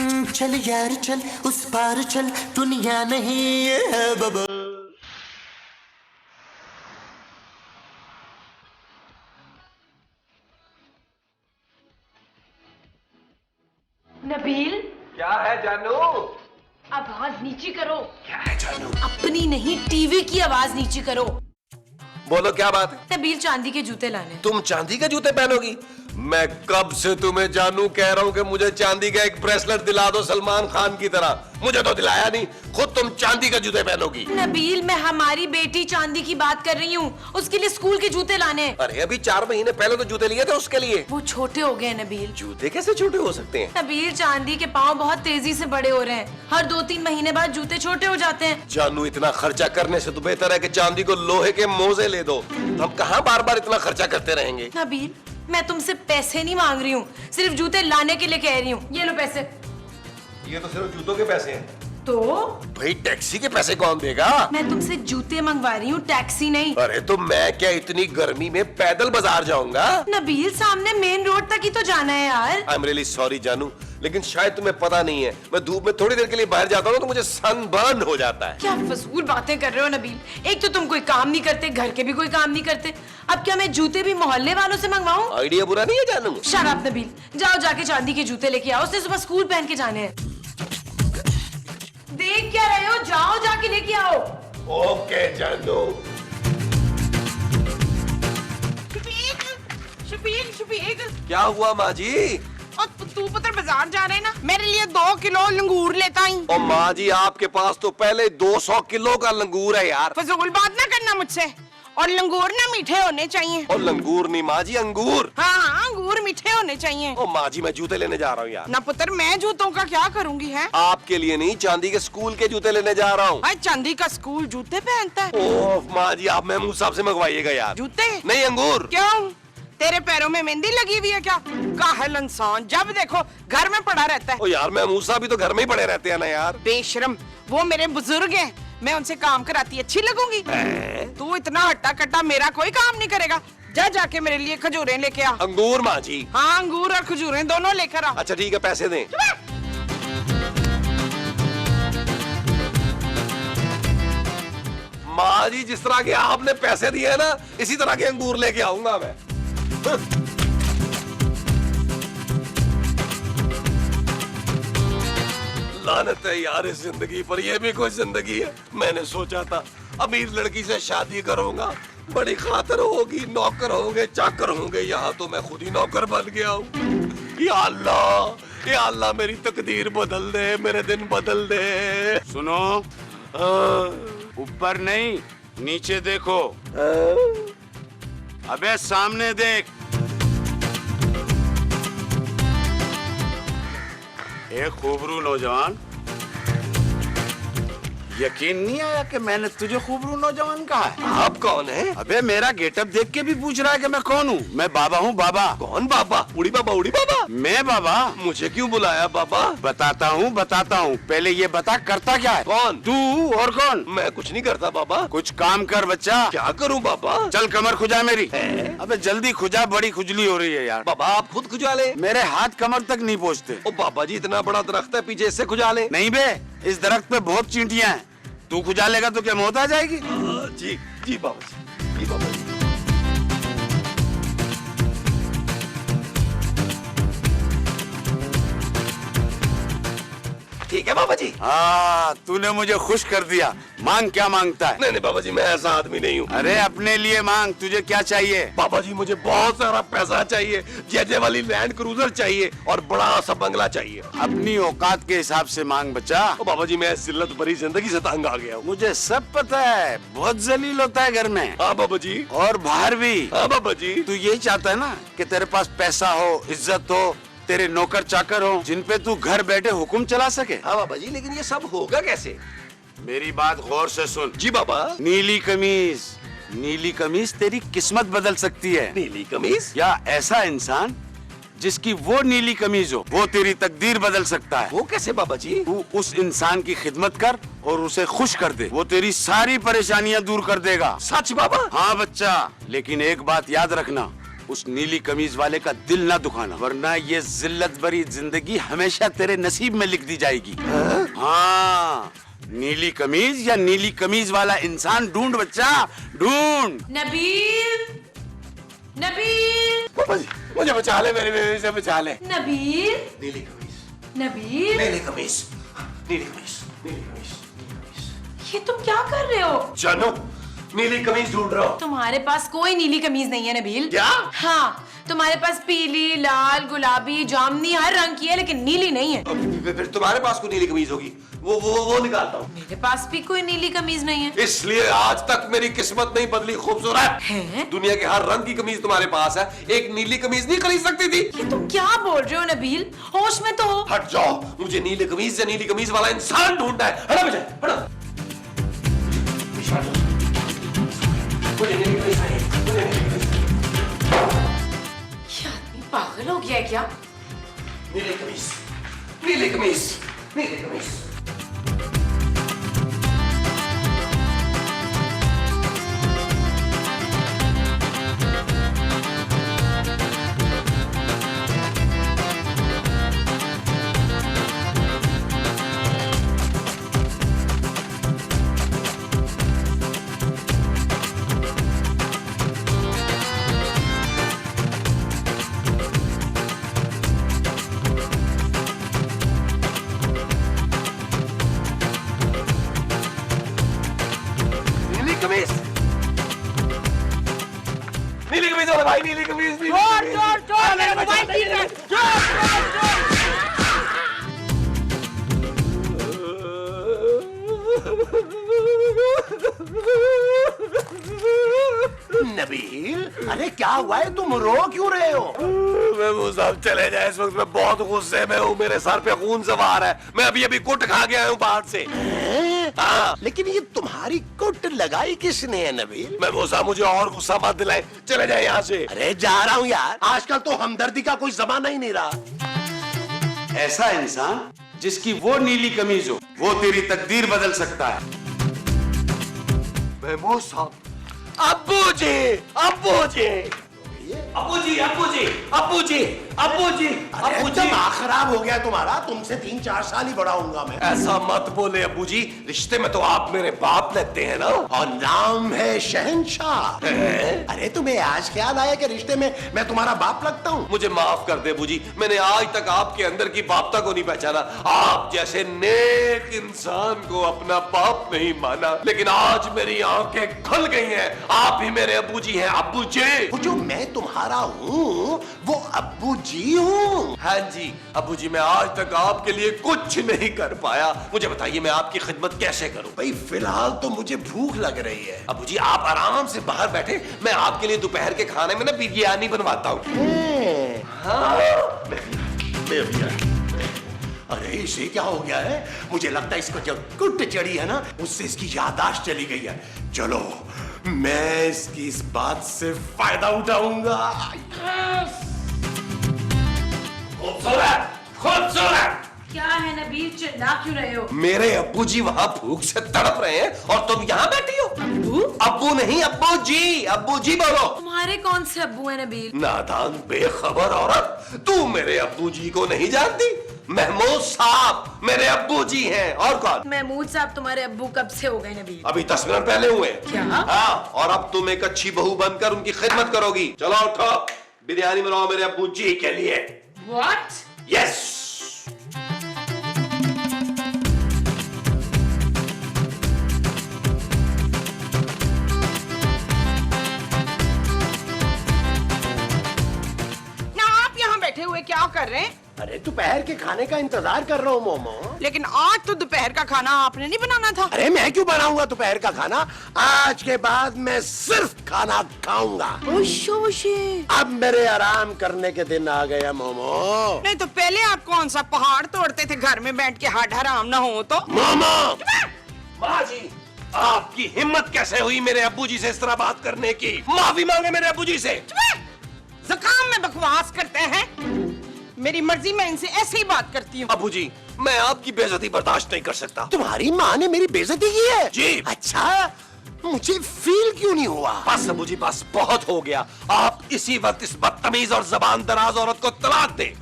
चल यार चल उस पार चल दुनिया नहीं है बाबा। नबील, क्या है जानू? आवाज नीची करो। क्या है जानू? अपनी नहीं टीवी की आवाज नीची करो। बोलो क्या बात है? नबील, चांदी के जूते लाने। तुम चांदी के जूते पहनोगी? मैं कब से तुम्हें जानू कह रहा हूं कि मुझे चांदी का एक ब्रेसलेट दिला दो सलमान खान की तरह। मुझे तो दिलाया नहीं, खुद तुम चांदी के जूते पहनोगी। नबील, मैं हमारी बेटी चांदी की बात कर रही हूँ, उसके लिए स्कूल के जूते लाने। अरे अभी 4 महीने पहले तो जूते लिए थे उसके लिए। वो छोटे हो गए नबील। जूते कैसे छोटे हो सकते हैं? नबील, चांदी के पाँव बहुत तेजी से बड़े हो रहे हैं, हर 2-3 महीने बाद जूते छोटे हो जाते हैं। जानू, इतना खर्चा करने से तो बेहतर है कि चांदी को लोहे के मोजे ले दो। हम कहाँ बार बार इतना खर्चा करते रहेंगे? नबील, मैं तुमसे पैसे नहीं मांग रही हूँ, सिर्फ जूते लाने के लिए कह रही हूँ। ये लो पैसे। ये तो सिर्फ जूतों के पैसे हैं। तो भाई टैक्सी के पैसे कौन देगा? मैं तुमसे जूते मंगवा रही हूँ, टैक्सी नहीं। अरे तो मैं क्या इतनी गर्मी में पैदल बाजार जाऊंगा? नबील, सामने मेन रोड तक ही तो जाना है यार। आई एम रियली सॉरी जानू, लेकिन शायद तुम्हें पता नहीं है, मैं धूप में थोड़ी देर के लिए बाहर जाता हूँ तो मुझे सनबर्न हो जाता है। क्या फजूल बातें कर रहे हो नबील, एक तो तुम कोई काम नहीं करते, घर के भी कोई काम नहीं करते, अब क्या मैं जूते भी मोहल्ले वालों से मंगवाऊं? आइडिया बुरा नहीं है जानू। शट अप नबील, जाओ जाके चांदी के जूते लेके आओ, उसने सुबह स्कूल पहन के जाने हैं। देख क्या रहे हो, जाओ जाके लेके आओ। ओके जानू। शफीक, क्या हुआ माँ जी? और तू पुत्र बाजार जा रहे ना, मेरे लिए 2 किलो लंगूर लेता ही। और माँ जी, आपके पास तो पहले 200 किलो का लंगूर है यार। फजूल बात ना करना मुझसे, और लंगूर ना मीठे होने चाहिए। और लंगूर नहीं माँ जी, अंगूर। हाँ, अंगूर मीठे होने चाहिए। ओ माँ जी, मैं जूते लेने जा रहा हूँ यार। ना पुत्र, मैं जूतों का क्या करूँगी है? आपके लिए नहीं, चांदी के स्कूल के जूते लेने जा रहा हूँ। आज चांदी का स्कूल जूते पहनता है? ओह माँ जी, आप महमूद साहब से मंगवाइएगा यार। जूते नहीं, अंगूर। क्यों? तेरे पैरों में मेहंदी लगी हुई है क्या? काहल इंसान, जब देखो घर में पड़ा रहता है। ओ यार, महमूद साहब भी तो घर में ही पड़े रहते हैं ना यार। बेशरम, वो मेरे बुजुर्ग हैं, मैं उनसे काम कराती अच्छी लगूंगी? तू इतना हट्टा कट्टा मेरा कोई काम नहीं करेगा। जा जाके मेरे लिए खजूरें लेके आ। अंगूर माँ जी? हाँ, अंगूर और खजूरें दोनों लेकर आ। अच्छा ठीक है, पैसे दें। माँ जी, जिस तरह के आपने पैसे दिए हैं ना, इसी तरह के अंगूर लेके आऊंगा मैं। लानत है यार इस जिंदगी पर, ये भी कोई जिंदगी है? मैंने सोचा था अमीर लड़की से शादी करूंगा, बड़ी खातर होगी, नौकर होंगे, चाकर होंगे, यहाँ तो मैं खुद ही नौकर बन गया हूँ। या अल्लाह मेरी तकदीर बदल दे, मेरे दिन बदल दे। सुनो, ऊपर नहीं नीचे देखो। अबे सामने देख। एक खूबरू नौजवान, यकीन नहीं आया कि मैंने तुझे खूबरू नौजवान कहा है। आप कौन है? अबे मेरा गेटअप देख के भी पूछ रहा है कि मैं कौन हूँ? मैं बाबा हूँ, बाबा। कौन बाबा? उड़ी बाबा, उड़ी बाबा? मैं बाबा। मुझे क्यों बुलाया बाबा? बताता हूँ। पहले ये बता, करता क्या है? कौन? तू और कौन? मैं कुछ नहीं करता बाबा। कुछ काम कर बच्चा। क्या करूँ बाबा? चल कमर खुजा मेरी। अबे जल्दी खुजा, बड़ी खुजली हो रही है यार। बाबा आप खुद खुजा ले। मेरे हाथ कमर तक नहीं पहुँचते। ओ बाबा जी, इतना बड़ा दरख्त है, पीछे इससे खुजा ले। नहीं बे, इस दरख्त पे बहुत चींटियां हैं, तू खुजा लेगा तो क्या मौत आ जाएगी? जी जी बाबा जी, जी बाबा जी। ठीक है बाबा जी। हाँ, तूने मुझे खुश कर दिया। मांग, क्या मांगता है? नहीं नहीं बाबा जी, मैं ऐसा आदमी नहीं हूँ। अरे अपने लिए मांग, तुझे क्या चाहिए? बाबा जी मुझे बहुत सारा पैसा चाहिए, जैजे वाली लैंड क्रूजर चाहिए और बड़ा सा बंगला चाहिए। अपनी औकात के हिसाब से मांग बच्चा। ओ बाबा जी, मैं इस जिल्लत भरी जिंदगी से तंग आ गया हूँ। मुझे सब पता है, बहुत जलील होता है घर में। हाँ बाबा जी। और बाहर भी। हाँ बाबा जी। तू यही चाहता है ना कि तेरे पास पैसा हो, इज्जत हो, तेरे नौकर चाकर हो, जिन पे तू घर बैठे हुक्म चला सके। हाँ बाबा जी, लेकिन ये सब होगा कैसे? मेरी बात गौर से सुन। जी बाबा। नीली कमीज तेरी किस्मत बदल सकती है। नीली कमीज? या ऐसा इंसान जिसकी वो नीली कमीज हो, वो तेरी तकदीर बदल सकता है। वो कैसे बाबा जी? तू उस इंसान की खिदमत कर और उसे खुश कर दे, वो तेरी सारी परेशानियां दूर कर देगा। सच बाबा? हाँ बच्चा, लेकिन एक बात याद रखना, उस नीली कमीज वाले का दिल ना दुखाना, वरना ये जिल्लत भरी जिंदगी हमेशा तेरे नसीब में लिख दी जाएगी। हाँ, नीली कमीज या नीली कमीज वाला इंसान ढूंढ बच्चा, ढूंढ। नबील, नबील, मुझे बचा ले, मेरी बीवी से बचा ले। नबील, नीली कमीज, नबील, नीली कमीज, नीली कमीज, नीली कमीज, नीली कमीज। ये तुम क्या कर रहे हो? जानू, नीली कमीज ढूंढ रहा हूँ। तुम्हारे पास कोई नीली कमीज नहीं है नबील। क्या? हाँ, तुम्हारे पास पीली, लाल, गुलाबी, जामुनी हर रंग की है, लेकिन नीली नहीं है। फिर तुम्हारे पास कोई नीली कमीज होगी, वो निकालता हूँ। मेरे पास भी कोई नीली कमीज नहीं है। इसलिए आज तक मेरी किस्मत नहीं बदली खूबसूरत। हैं? दुनिया के हर रंग की कमीज तुम्हारे पास है, एक नीली कमीज नहीं खरीद सकती थी? ये तुम क्या बोल रहे हो नबील? होश में तो हो। हट जाओ, मुझे नीली कमीज से नीली कमीज वाला इंसान ढूंढना है। हटो मुझे, हटो। मुझे नीली कमीज चाहिए, मुझे नीली कमीज। ये आदमी पागल हो गया है क्या? नीली कमीज, नीली कमीज, नीली कमीज। कमीज, नीली कमीज वाला भाई, नीली कमीज, नीली कमीज। मेरा मोबाइल ठीक है। नबील, अरे क्या हुआ है, तुम रो क्यों रहे हो? महबूब साहब चले जाए, इस वक्त मैं बहुत गुस्से में हूँ, मेरे सर पे खून सवार है, मैं अभी कुट खा गया हूँ बाहर से। हाँ। लेकिन ये तुम्हारी कुट लगाई किसने है नबील? महबूब साहब मुझे और गुस्सा मत दिलाए, चले जाए यहाँ से। अरे जा रहा हूँ यार, आजकल तो हमदर्दी का कोई जमाना ही नहीं रहा। ऐसा इंसान जिसकी वो नीली कमीज हो, वो तेरी तकदीर बदल सकता है। महबूब साहब, अब्बू जी, अब्बू जी, अब्बू जी, अब्बू जी, अब्बू जी, अब्बू जी, अरे अब्बू जी। दिमाग खराब हो गया तुम्हारा, तुमसे 3-4 साल ही बड़ा हूंगा मैं। ऐसा मत बोले अब्बू जी, रिश्ते में तो आप मेरे बाप लगते हैं ना। और नाम है शहंशाह। अरे तुम्हें आज ख्याल आया कि रिश्ते में मैं तुम्हारा बाप लगता हूँ? मुझे माफ कर दे अब्बू जी, मैंने आज तक आपके अंदर की बापता को नहीं पहचाना। आप जैसे नेक इंसान को अपना बाप नहीं माना, लेकिन आज मेरी आंखें खुल गई हैं, आप ही मेरे अब्बू जी हैं। अब्बू जी, वो जो मैं तुम्हारा हूँ वो अब्बू जी हूँ। हाँ जी अब्बू जी, मैं आज तक आपके लिए कुछ नहीं कर पाया, मुझे बताइए मैं आपकी खिदमत कैसे करूं? भाई फिलहाल तो मुझे भूख लग रही है। अब्बू जी आप आराम से बाहर बैठे, मैं आपके लिए दोपहर के खाने में ना बिरयानी बनवाता हूँ। अरे इसे क्या हो गया है? मुझे लगता है इसको जो कुट चढ़ी है ना, उससे इसकी याददाश्त चली गई है। चलो मैं इसकी इस बात से फायदा उठाऊंगा। खूबसूरत, खूबसूरत। क्या है नबील, चिल्ला क्यों रहे हो? मेरे अब्बू जी वहाँ भूख से तड़प रहे हैं और तुम यहाँ बैठी हो। अब्बू? अब्बू नहीं, अब्बू जी, अब्बू जी बोलो। तुम्हारे कौन से अब्बू है नबील? नादान बेखबर औरत, तू मेरे अब्बू जी को नहीं जानती? महमूद साहब मेरे अब्बू जी हैं, और कौन? महमूद साहब तुम्हारे अब्बू कब से हो गए नबील? अभी 10 मिनट पहले हुए। क्या? हाँ, और अब तुम एक अच्छी बहू बनकर उनकी खिदमत करोगी। चलो उठो, बिरयानी बनाओ मेरे अब्बू जी के लिए। What? यस। ना आप यहाँ बैठे हुए क्या कर रहे हैं? अरे दोपहर के खाने का इंतजार कर रहा हूँ मोमो। लेकिन आज तो दोपहर का खाना आपने नहीं बनाना था। अरे मैं क्यों बनाऊंगा दोपहर का खाना? आज के बाद मैं सिर्फ खाना खाऊंगा। अब मेरे आराम करने के दिन आ गया मोमो। नहीं तो पहले आप कौन सा पहाड़ तोड़ते थे घर में बैठ के, हाड हराम ना हो तो। मोमो, माँ जी आपकी हिम्मत कैसे हुई मेरे अब्बू जी से इस तरह बात करने की? माफी मांगे मेरे अब्बू जी से। ज़ुकाम में बकवास करते हैं। मेरी मर्जी, मैं इनसे ऐसे ही बात करती हूँ। अब्बू जी मैं आपकी बेइज्जती बर्दाश्त नहीं कर सकता। तुम्हारी माँ ने मेरी बेइज्जती की है? जी। अच्छा मुझे फील क्यों नहीं हुआ? बस अबू जी बस, बहुत हो गया। आप इसी वक्त इस बदतमीज और जबान दराज औरत को तलाक दे।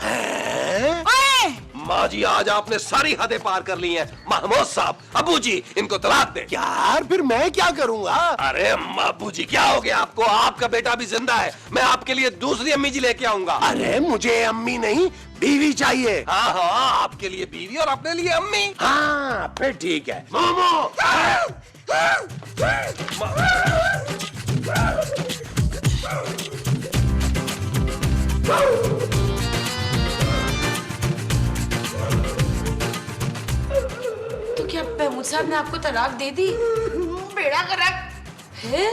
ओए! माँ जी आज आपने सारी हदें पार कर ली हैं। महमूद साहब, अबू जी इनको तलाक दे। यार फिर मैं क्या करूंगा? अरे अबू जी क्या हो गया आपको? आपका बेटा भी जिंदा है। मैं आपके लिए दूसरी अम्मी जी लेके आऊंगा। अरे मुझे अम्मी नहीं, बीवी चाहिए। हाँ हाँ, आपके लिए बीवी और अपने लिए अम्मी। हाँ फिर ठीक है। मोमो तो क्या महमूद साहब ने आपको तलाक दे दी? बेड़ा गर्क! है?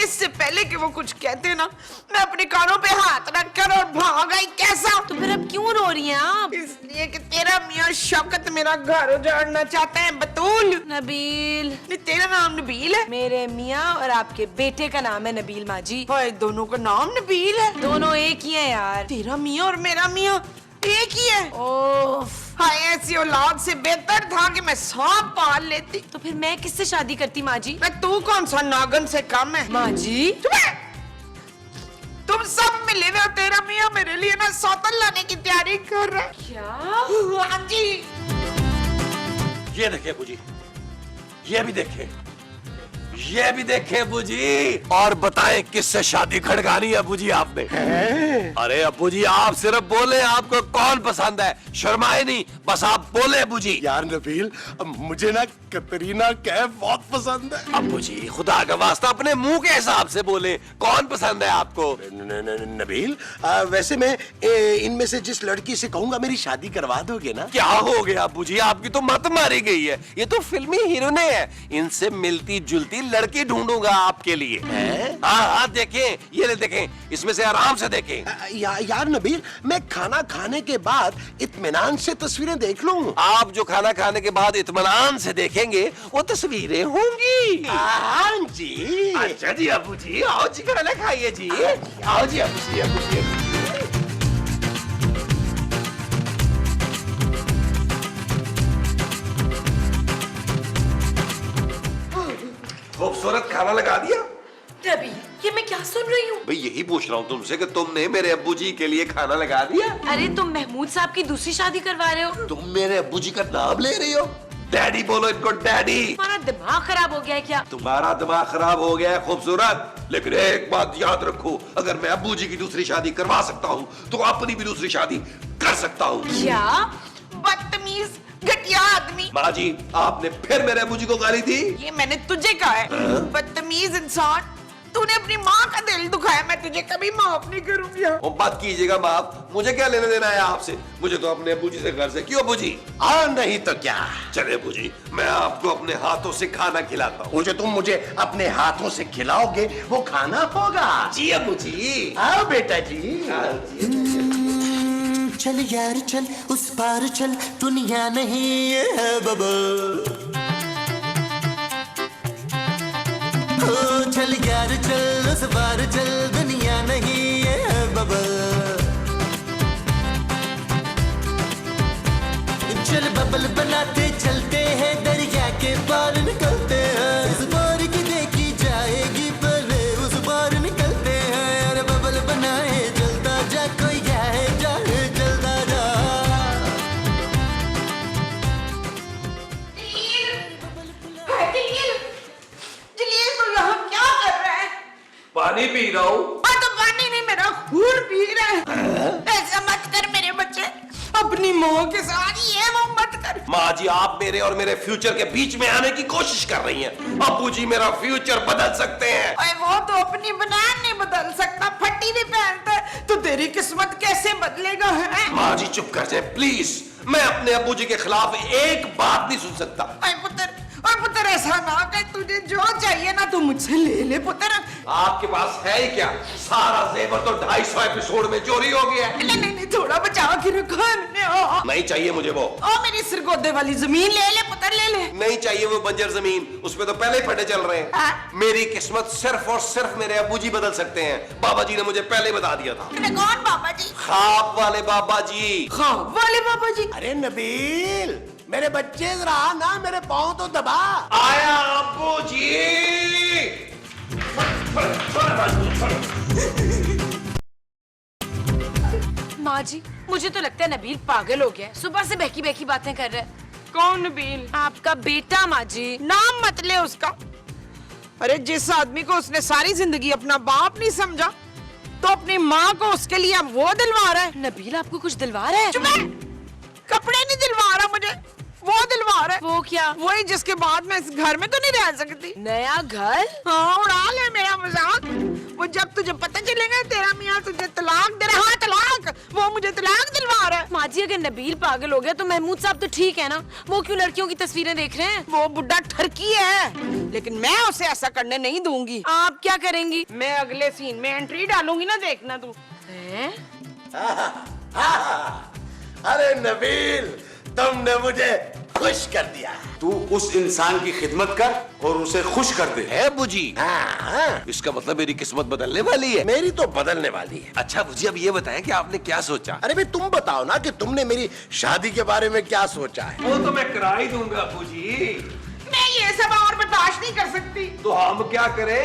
इससे पहले कि वो कुछ कहते ना, मैं अपने कानों पे हाथ रखकर और भाग गई। कैसा? तो फिर अब क्यों रो रही हैं आप? इसलिए कि तेरा मियाँ शौकत मेरा घर उजाड़ना चाहते हैं। बतूल, नबील, नहीं तेरा नाम नबील है? मेरे मियाँ और आपके बेटे का नाम है नबील माँ जी। हाय, दोनों का नाम नबील है? दोनों एक ही हैं यार। तेरा मियाँ और मेरा मियाँ एक ही है? ओफ, हाय, ऐसी औलाद से बेहतर था कि मैं सांप पाल लेती। तो फिर मैं किससे शादी करती माँ जी? मैं तू कौन सा नागन से कम है? माँ जी, तुम सब मिले हुए हो। तेरा मियाँ मेरे लिए ना सौतन लाने की तैयारी कर रहा है। क्या? हाँ जी। ये देखे अबू जी, ये भी देखे, ये भी देखे अबू जी, और बताएं किससे शादी खड़कानी है अबू जी आपने? अरे अबू जी आप सिर्फ बोले आपको कौन पसंद है, शर्माए नहीं, बस आप बोले अबू जी। यार नबील, अब मुझे ना कतरीना कैफ बहुत पसंद है। अबू जी खुदा का वास्ता अपने मुंह के हिसाब से बोले, कौन पसंद है आपको? नबील, वैसे मैं इनमें से जिस लड़की से कहूंगा मेरी शादी करवा दोगे ना? क्या हो गया अबू जी, आपकी तो मत मारी गई है। ये तो फिल्मी हीरोने हैं, इनसे मिलती जुलती लड़की ढूंढूंगा आपके लिए। हाँ हाँ देखें, ये ले देखें, इसमें से आराम से देखें। यार नबील, मैं खाना खाने के बाद इत्मीनान से तस्वीरें देख लूं। आप जो खाना खाने के बाद इत्मीनान से देखेंगे वो तस्वीरें होंगी। हाँ जी। अच्छा जी अबू जी, आओ जी खाना खाइए जी। आओ जी अबू जी, अबू जी। खूबसूरत खाना लगा दिया? नबील, ये मैं क्या सुन रही हूँ? भाई यही पूछ रहा हूँ तुमसे कि तुमने मेरे अब्बू जी के लिए खाना लगा दिया? अरे तुम महमूद साहब की दूसरी शादी करवा रहे हो? तुम मेरे अब्बू जी का नाम ले रही हो? डैडी बोलो इनको, डैडी। तुम्हारा दिमाग खराब हो गया है क्या? तुम्हारा दिमाग खराब हो गया है खूबसूरत, लेकिन एक बात याद रखो, अगर मैं अब्बू जी की दूसरी शादी करवा सकता हूँ तो अपनी भी दूसरी शादी कर सकता हूँ। क्या? बदतमीज घटिया आदमी। माँ जी आपने फिर मेरे अब्बू जी को गाली दी? ये मैंने तुझे कहा है, बदतमीज इंसान। तूने अपनी माँ का दिल दुखाया, मैं तुझे कभी माफ नहीं करूंगी। वो बात कीजिएगा माफ, मुझे क्या लेने देना है आपसे? मुझे तो अपने अब्बू जी से घर से। क्यों अब्बू जी? नहीं तो क्या। चले अब्बू जी, मैं आपको अपने हाथों से खाना खिलाता हूँ। वो जो तुम मुझे अपने हाथों से खिलाओगे वो खाना होगा। जी अब्बू जी। आओ बेटा जी। चल यार चल, उस पार चल, दुनिया नहीं है बबल। ओ चल यार चल, उस पार चल, दुनिया नहीं है बबल। चल बबल बनाते चलते हैं, दरिया के पार निकलते हैं। इस पार की देखी जाएगी पहले, उस पार निकलते हैं। अरे बबल बनाए जलता जा, कोई जाए जाए जलता जा। जलील, तू यहाँ क्या कर रहा है? पानी पी रहा हूँ। तो पानी नहीं, मेरा खून पी रहा है। ऐसा मत कर मेरे बच्चे, अपनी माँ के साथ ये वो मत कर। माँ जी आप मेरे और मेरे फ्यूचर के बीच में आने की कोशिश कर रही हैं। अब्बू जी मेरा फ्यूचर बदल सकते हैं। अरे वो तो अपनी बनान नहीं बदल सकता, फट्टी भी पहनता है, तो तेरी किस्मत कैसे बदलेगा है? माँ जी चुप कर जाए प्लीज, मैं अपने अब्बू जी के खिलाफ एक बात नहीं सुन सकता। अरे पुत्र ऐसा ना कर, तुझे जो चाहिए ना तू मुझसे ले ले पुत्र। आपके पास है ही क्या? सारा जेवर तो 250 एपिसोड में चोरी हो गया है। नहीं, थोड़ा बचा के रखा है मैंने। नहीं चाहिए मुझे वो। मेरी सिरगोदे वाली जमीन ले ले पुत्र, ले ले। नहीं चाहिए वो बंजर जमीन, उसमें तो पहले ही फटे चल रहे हैं। मेरी किस्मत सिर्फ और सिर्फ मेरे अब्बू जी बदल सकते हैं। बाबा जी ने मुझे पहले ही बता दिया था। कौन बाबा जी? ख्वाब वाले बाबा जी। ख्वाब वाले बाबा जी? अरे नबील, मेरे बच्चे रहा ना, मेरे पाँव तो दबा। आया अब्बू जी। माँ जी, मुझे तो लगता है नबील पागल हो गया है। सुबह से बहकी बहकी बातें कर रहा है। कौन नबील? आपका बेटा माँ जी। नाम मत ले उसका। अरे जिस आदमी को उसने सारी जिंदगी अपना बाप नहीं समझा, तो अपनी माँ को उसके लिए अब वो दिलवा रहा है। नबील आपको कुछ दिलवा रहा है? चुप है। कपड़े नहीं दिलवा रहा मुझे, वो दिलवा रहा है। वो क्या? वही जिसके बाद मैं इस घर में तो नहीं रह सकती। नया घर? हाँ, उड़ा ले मेरा मजाक। वो जब तुझे पता चलेगा तेरा मियाँ तुझे तलाक दे रहा है, तलाक, वो मुझे तलाक दिलवा रहा है। माँ जी, अगर नबील पागल हो गया तो महमूद साहब तो ठीक है ना, वो क्यों लड़कियों की तस्वीरें देख रहे हैं? वो बुढ़ा ठरकी है, लेकिन मैं उसे ऐसा करने नहीं दूंगी। आप क्या करेंगी? मैं अगले सीन में एंट्री डालूंगी ना, देखना तू। हैं? अरे नबील, तुमने मुझे खुश कर दिया। तू उस इंसान की खिदमत कर और उसे खुश कर दे। है अब्बू जी? हाँ, इसका मतलब मेरी किस्मत बदलने वाली है। मेरी तो बदलने वाली है। अच्छा मुझे अब ये बताएं कि आपने क्या सोचा? अरे भाई तुम बताओ ना कि तुमने मेरी शादी के बारे में क्या सोचा है। वो तो मैं करा ही दूंगा अब्बू जी। मैं ये सब और बर्दाश्त नहीं कर सकती। तो हम क्या करें?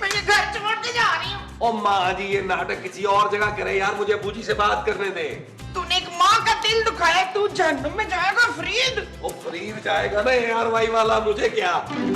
मैं ये घर छोड़ के जा रही हूँ। ओ माँ जी, ये नाटक किसी और जगह करे यार, मुझे अब्बू जी से बात करने दे। तूने एक माँ का दिल दुखाया, तू जहन्नुम में जाएगा फरीद। ओ फरीद जाएगा ना यार, भाई वाला, मुझे क्या।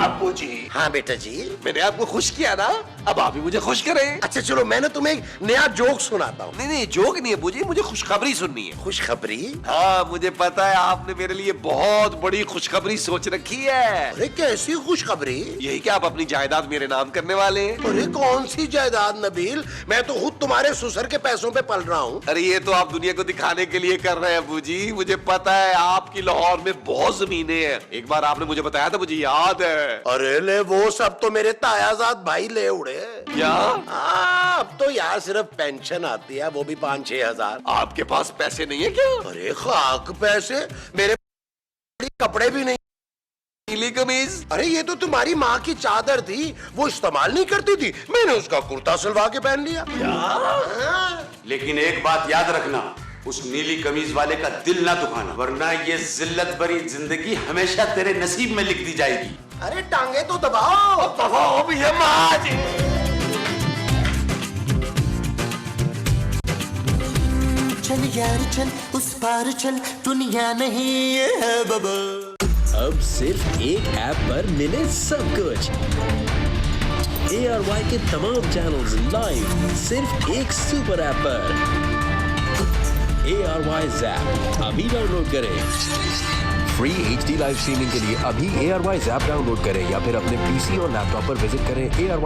अब्बू जी, हाँ बेटा जी। मैंने आपको खुश किया ना, अब आप भी मुझे खुश करें। अच्छा चलो, मैंने तुम्हें एक नया जोक सुनाता हूँ। नहीं नहीं, जोक नहीं अब्बू जी, मुझे खुशखबरी सुननी है। खुशखबरी? हाँ मुझे पता है, आपने मेरे लिए बहुत बड़ी खुशखबरी सोच रखी है। अरे कैसी खुशखबरी? यही कि आप अपनी जायदाद मेरे नाम करने वाले हैं। अरे कौन सी जायदाद नबील, मैं तो खुद तुम्हारे ससुर के पैसों पे पल रहा हूँ। अरे ये तो आप दुनिया को दिखाने के लिए कर रहे हैं अब्बू जी, मुझे पता है आपकी लाहौर में बहुत जमीनें हैं। एक बार आपने मुझे बताया था, मुझे याद है। अरे ले, वो सब तो मेरे तायाजाद भाई ले उड़े। क्या? हाँ, अब तो यार सिर्फ पेंशन आती है, वो भी 5-6 हजार। आपके पास पैसे नहीं है क्या? अरे खाक पैसे, मेरे कपड़े भी नहीं। नीली कमीज? अरे ये तो तुम्हारी माँ की चादर थी, वो इस्तेमाल नहीं करती थी, मैंने उसका कुर्ता सिलवा के पहन लिया। हाँ। लेकिन एक बात याद रखना, उस नीली कमीज वाले का दिल ना दुखाना, वरना ये जिल्लत भरी जिंदगी हमेशा तेरे नसीब में लिख दी जाएगी। अरे टांगे तो दबाओ। दबाओ भी है माँ जी। चल यार चल, उस पार चल, दुनिया नहीं है बबल। अब सिर्फ एक ऐप पर मिले सब कुछ। ARY के तमाम चैनल्स लाइव सिर्फ एक सुपर ऐप पर। ARY Zap अभी डाउनलोड करें। फ्री HD लाइव स्ट्रीमिंग के लिए अभी ARY Zap डाउनलोड करें या फिर अपने PC और लैपटॉप पर विजिट करें ARY